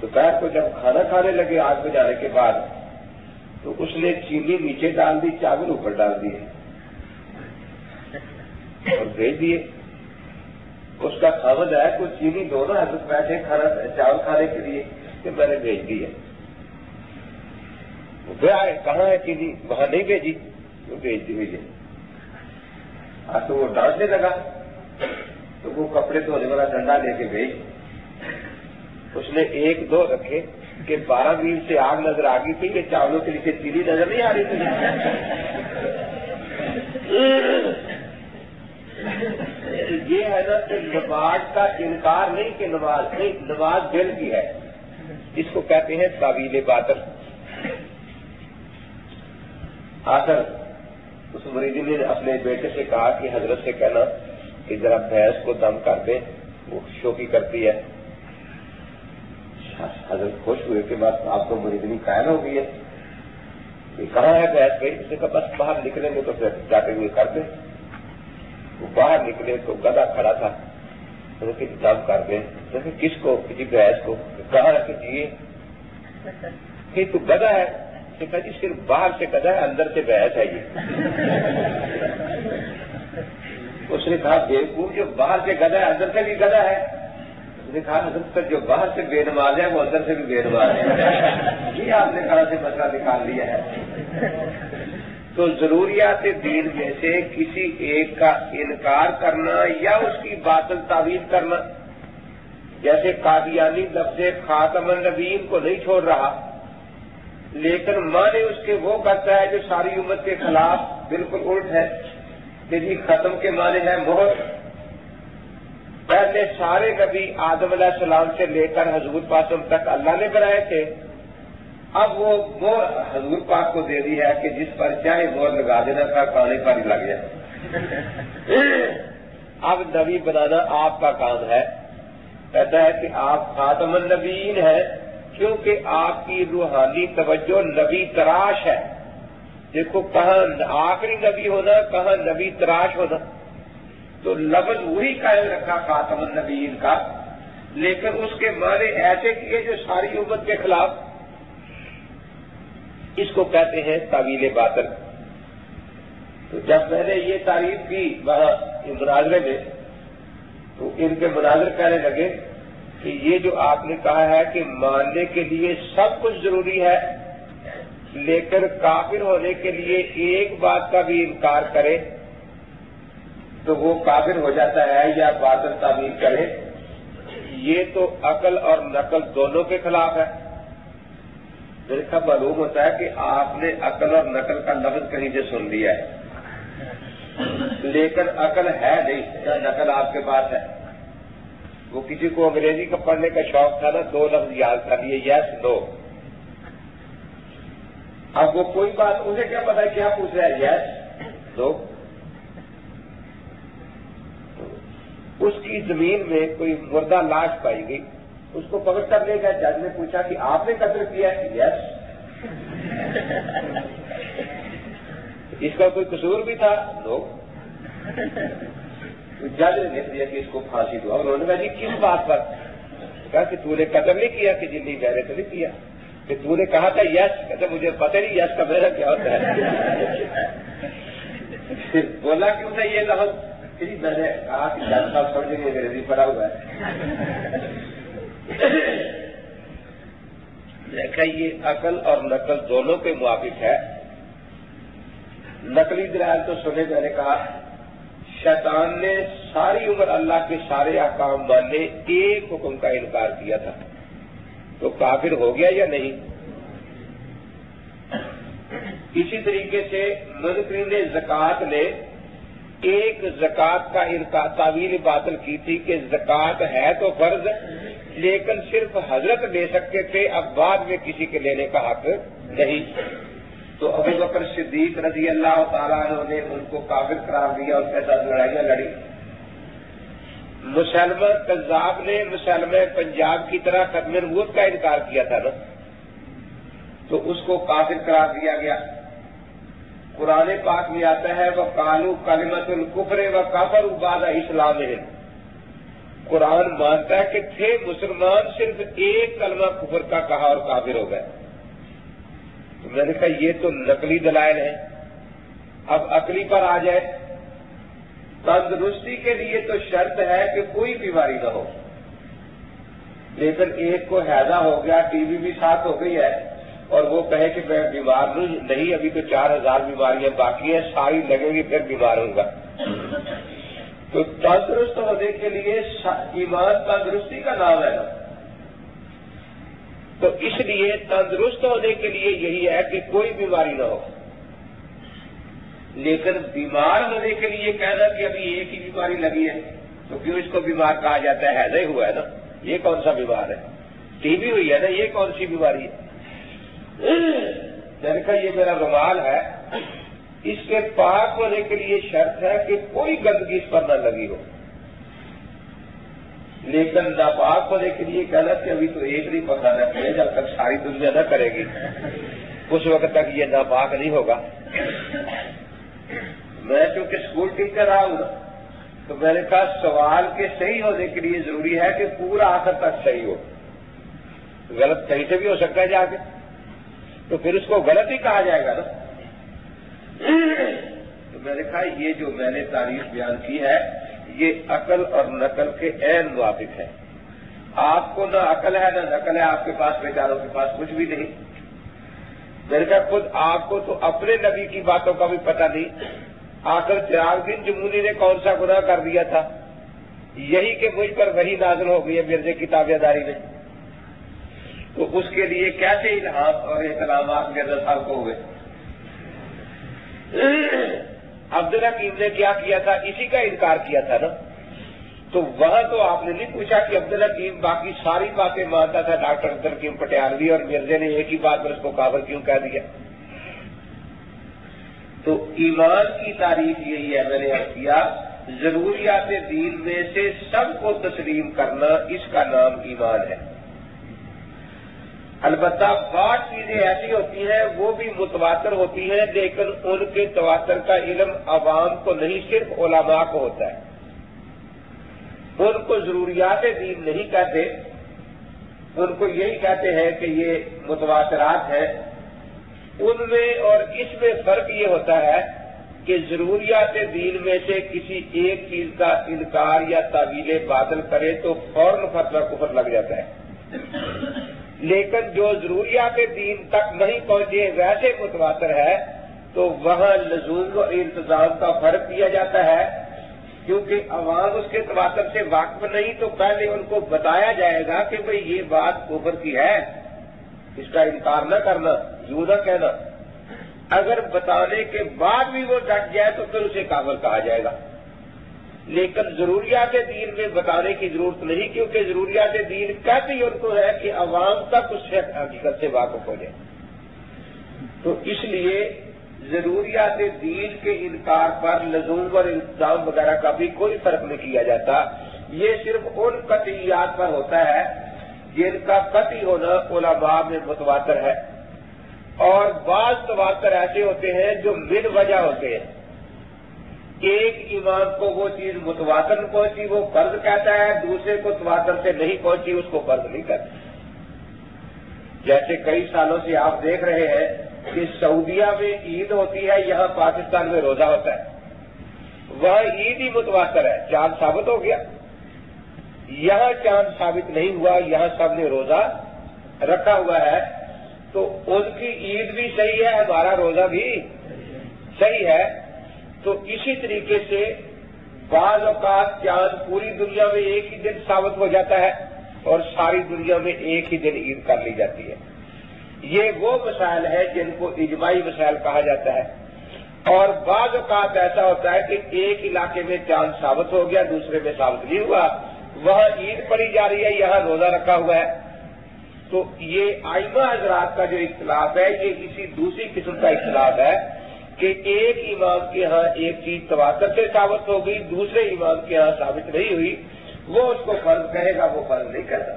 دوپہر کو جب کھانا کھانے لگے آگ بجانے کے بعد تو اس نے چینی نیچے ڈال دی، چاول اوپر ڈال دیے اور بھیج دیے۔ اس کا خاوند ہے کوئی چینی دونوں حضرت بیٹھے کھانا چاول کھانے کے لیے کہ میں نے بھیج دی ہے۔ وہ آئے کہاں ہے چینی؟ وہاں نہیں بھیجی، وہ بھیج دی ہوئی ہے۔ تو وہ ڈانٹنے لگا تو وہ کپڑے دھونے والا ڈنڈا لے کے بھیج، اس نے 1-2 رکھے کہ 12 میل سے آگ نظر آ گئی تھی کہ چاولوں کے لیے چیلی نظر نہیں آ رہی تھی۔ یہ ہے نا کہ نماز کا انکار نہیں کہ نماز نہیں، نماز دل کی ہے، اس کو کہتے ہیں تاویل باطل۔ آخر اس مریضی نے اپنے بیٹے سے کہا کہ حضرت سے کہنا کہ ذرا بھینس کو دم کر دیں، وہ شوخی کرتی ہے۔ حضرت خوش ہوئے کہ بات آپ کو مریضی قائل ہو گئی ہے، کہ کہاں ہے بھینس گئی؟ اس نے کہا بس باہر نکلیں گے تو پھر جاتے ہوئے کر دیں۔ وہ باہر نکلے تو گدھا کھڑا تھا، کہ دم کر دیں۔ کس کو؟ کسی بھینس کو۔ کہاں ہے کہ جی تو گدھا ہے؟ کہا جی صرف باہر سے گدھا ہے، اندر سے بھینس ہے یہ۔ اس نے کہا بیوقوف، جو باہر سے گدھا ہے اندر سے بھی گدھا ہے؟ اس نے کہا حضرت جو باہر سے بے نماز ہے وہ اندر سے بھی بے نماز ہے۔ یہ آپ نے کہاں سے مسئلہ نکال لیا ہے؟ تو ضروریات دین میں سے کسی ایک کا انکار کرنا یا اس کی باطل تعویل کرنا، جیسے قادیانی لفظ خاتم النبیین کو نہیں چھوڑ رہا لیکن معنی اس کے وہ کرتا ہے جو ساری امت کے خلاف بالکل الٹ ہے کہ جی ختم کے معنی ہے مہر۔ پہلے سارے نبی آدم علیہ السلام سے لے کر حضور پاک تک اللہ نے بنائے تھے، اب وہ مہر حضور پاک کو دے دی ہے کہ جس پر چاہے مہر لگا دینا تھا کانے پر ہی لگ گیا۔ اب نبی بنانا آپ کا کام ہے، کہتا ہے کہ آپ خاتم النبیین ہیں کیونکہ آپ کی روحانی توجہ نبی تراش ہے۔ دیکھو کہاں آخری نبی ہونا، کہاں نبی تراش ہونا، تو لفظ وہی قائم رکھا خاتم النبیین کا، لیکن اس کے معنی ایسے کیے جو ساری امت کے خلاف۔ اس کو کہتے ہیں تاویل باطل۔ تو جب میں نے یہ تعریف کی وہاں مناظرے میں تو ان کے مناظر کہنے لگے کہ یہ جو آپ نے کہا ہے کہ ماننے کے لیے سب کچھ ضروری ہے لیکن کافر ہونے کے لیے ایک بات کا بھی انکار کرے تو وہ کافر ہو جاتا ہے یا باطل تعبیر کرے، یہ تو عقل اور نقل دونوں کے خلاف ہے۔ میرے کو معلوم ہوتا ہے کہ آپ نے عقل اور نقل کا لفظ کہیں سے سن لیا ہے لیکن عقل ہے نہیں، نقل آپ کے پاس ہے۔ وہ کسی کو انگریزی کا پڑھنے کا شوق تھا نا، 2 لفظ یاد کر لیے، یس نو۔ اب وہ کوئی بات اسے کیا پتا کیا پوچھ رہا ہے، یس نو۔ اس کی زمین میں کوئی مردہ لاش پائی گئی، اس کو پکڑ کر لے گیا، جج نے پوچھا کہ آپ نے قتل کیا ہے؟ یس۔ اس کا کوئی قصور بھی تھا؟ نو۔ جج نے لکھ دیا کہ اس کو پھانسی دو۔ اور انہوں نے کہا جی کس بات پر؟ کہا کہ تو نے قتل نہیں کیا کہ جنی میں نے تو نہیں کیا، کہ تو نے کہا تھا یس، کہتے مجھے پتہ نہیں یس کا میرا کیا ہوتا ہے۔ بولا کیوں تھا یہ لفظ؟ میں نے کہا کہ جج صاحب سمجھیں گے انگریزی پڑھا ہوا ہے۔ دیکھا یہ عقل اور نقل دونوں کے موافق ہے۔ نقلی دلائل تو سنے، میں نے کہا شیطان نے ساری عمر اللہ کے سارے احکام ماننے، ایک حکم کا انکار کیا تھا، تو کافر ہو گیا یا نہیں؟ اسی طریقے سے منکرین زکوٰۃ نے ایک زکوٰۃ کا انکار تعویل باطل کی تھی کہ زکوٰۃ ہے تو فرض لیکن صرف حضرت لے سکتے تھے، اب بعد میں کسی کے لینے کا حق نہیں۔ تو ابو بکر صدیق رضی اللہ تعالیٰ عنہ نے ان کو کافر قرار دیا، ان کے ساتھ لڑائیاں لڑی۔ مسلمہ کذاب نے مسلمہ پنجاب کی طرح ختم نبوت کا انکار کیا تھا نا، تو اس کو کافر قرار دیا گیا۔ قرآن پاک میں آتا ہے وَقَالُوا كَلِمَةُ الْكُفْرِ وَكَفَرُوا بَعْدَ إِسْلَامِهِمْ، قرآن مانتا ہے کہ تھے مسلمان، صرف ایک کلمہ کفر کا کہا اور کافر ہو گئے. تو میں نے کہا یہ تو نقلی دلائل ہیں، اب عقلی پر آ جائے. تندرستی کے لیے تو شرط ہے کہ کوئی بیماری نہ ہو، لیکن ایک کو ہیضہ ہو گیا، ٹی بی بھی ساتھ ہو گئی ہے، اور وہ کہے کہ میں بیمار نہیں، ابھی تو 4000 بیماریاں باقی ہیں، ساری لگیں گی پھر بیمار ہوں گا. تو تندرست ہونے کے لیے ایمان تندرستی کا نام ہے نا. تو اس لیے تندرست ہونے کے لیے یہی ہے کہ کوئی بیماری نہ ہو. لیکن بیمار ہونے کے لیے کہنا کہ ابھی ایک ہی بیماری لگی ہے تو کیوں اس کو بیمار کہا جاتا ہے؟ ہیضہ ہی ہوا ہے نا، یہ کون سا بیمار ہے؟ ٹی بی ہوئی ہے نا، یہ کون سی بیماری ہے؟ میں نے کہا یہ میرا رومال ہے، اس کے پاک ہونے کے لیے شرط ہے کہ کوئی گندگی اس پر نہ لگی ہو. لیکن ناپاک ہونے کے لیے کہنا کہ ابھی تو ایک نہیں پکانا چاہیے، جب تک ساری دنیا نہ کرے گی اس وقت تک یہ ناپاک نہیں ہوگا. میں چونکہ اسکول ٹیچر رہا ہوں تو میں نے کہا سوال کے صحیح ہونے کے لیے ضروری ہے کہ پورا آخر تک صحیح ہو. غلط صحیح سے بھی ہو سکتا ہے جا کے، تو پھر اس کو غلط ہی کہا جائے گا نا. تو میں نے کہا یہ جو میں نے تاریخ بیان کی ہے یہ عقل اور نقل کے عین موافق ہے. آپ کو نہ عقل ہے نہ نقل ہے، آپ کے پاس بیچاروں کے پاس کچھ بھی نہیں. میں نے کہا خود آپ کو تو اپنے نبی کی باتوں کا بھی پتہ نہیں. آخر چراغ دن جمونی نے کون سا گناہ کر دیا تھا؟ یہی کہ مجھ پر وہی نازل ہو گئی ہے مرزے کی تابعہ داری میں. تو اس کے لیے کیسے الہام اور احترامات مرزا صاحب کو ہوئے؟ عبدالحکیم نے کیا کیا تھا؟ اسی کا انکار کیا تھا نا. تو وہاں تو آپ نے نہیں پوچھا کہ عبدالحکیم باقی ساری باتیں مانتا تھا ڈاکٹر عبدالحکیم پٹیالوی، اور مرزے نے ایک ہی بات پر اس کو کافر کیوں کہہ دیا؟ تو ایمان کی تعریف یہی ہے، میں نے عرض کیا ضروریات دین میں سے سب کو تسلیم کرنا، اس کا نام ایمان ہے. البتہ بعض چیزیں ایسی ہوتی ہیں وہ بھی متواتر ہوتی ہیں، لیکن ان کے تواتر کا علم عوام کو نہیں، صرف علماء کو ہوتا ہے. ان کو ضروریات دین نہیں کہتے، ان کو یہی کہتے ہیں کہ یہ متواترات ہیں. ان میں اور اس میں فرق یہ ہوتا ہے کہ ضروریات دین میں سے کسی ایک چیز کا انکار یا تعویل باطل کرے تو فوراً فتویٰ کفر لگ جاتا ہے. لیکن جو ضروریات دین تک نہیں پہنچے ویسے متواتر ہے تو وہاں لزوم و انتظام کا فرق کیا جاتا ہے. کیونکہ عوام اس کے تواتر سے واقف نہیں تو پہلے ان کو بتایا جائے گا کہ بھئی یہ بات کفر کی ہے، اس کا انکار نہ کرنا، یوں نہ کہنا. اگر بتانے کے بعد بھی وہ ڈٹ جائے تو پھر اسے کافر کہا جائے گا. لیکن ضروریات دین میں بتانے کی ضرورت نہیں، کیونکہ ضروریات دین کہتے ہی ان کو ہے کہ عوام تک اس سے حقیقت سے واقف ہو جائے. تو اس لیے ضروریات دین کے انکار پر لزوم اور الزام وغیرہ کا بھی کوئی فرق نہیں کیا جاتا. یہ صرف ان قطعیات پر ہوتا ہے جن کا قطعی ہونا علماء میں متواتر ہے. اور بعض تواتر ایسے ہوتے ہیں جو من وجہ ہوتے ہیں. ایک امام کو وہ چیز متواتر پہنچی وہ فرض کہتا ہے، دوسرے کو تواتر سے نہیں پہنچی اس کو فرض نہیں کہتا. جیسے کئی سالوں سے آپ دیکھ رہے ہیں کہ سعودیہ میں عید ہوتی ہے، یہاں پاکستان میں روزہ ہوتا ہے. وہاں عید ہی متواتر ہے، چاند ثابت ہو گیا. یہاں چاند ثابت نہیں ہوا، یہاں سب نے روزہ رکھا ہوا ہے. تو ان کی عید بھی صحیح ہے، ہمارا روزہ بھی صحیح ہے. تو اسی طریقے سے بعض اوقات چاند پوری دنیا میں ایک ہی دن ثابت ہو جاتا ہے اور ساری دنیا میں ایک ہی دن عید کر لی جاتی ہے. یہ وہ مسائل ہیں جن کو اجماعی مسائل کہا جاتا ہے. اور بعض اوقات ایسا ہوتا ہے کہ ایک علاقے میں چاند ثابت ہو گیا دوسرے میں ثابت نہیں ہوا، وہاں عید پڑھی جا رہی ہے یہاں روزہ رکھا ہوا ہے. تو یہ ائمہ حضرات کا جو اختلاف ہے یہ اسی دوسری قسم کا اختلاف ہے کہ ایک امام کے ہاں ایک چیز تواتر سے ثابت ہو گئی، دوسرے امام کے ہاں ثابت نہیں ہوئی، وہ اس کو فرض کہے گا، وہ فرض نہیں کہتا.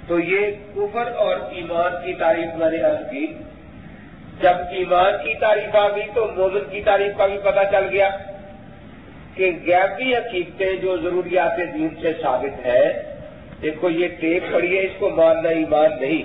تو یہ کفر اور ایمان کی تعریف میں نے عرض کی. جب ایمان کی تعریف آ گئی تو مومن کی تعریف کا بھی پتہ چل گیا. کہ غیبی حقیقتیں جو ضروریات دین سے ثابت ہے، دیکھو یہ ٹیپ پڑی ہے، اس کو ماننا ایمان نہیں،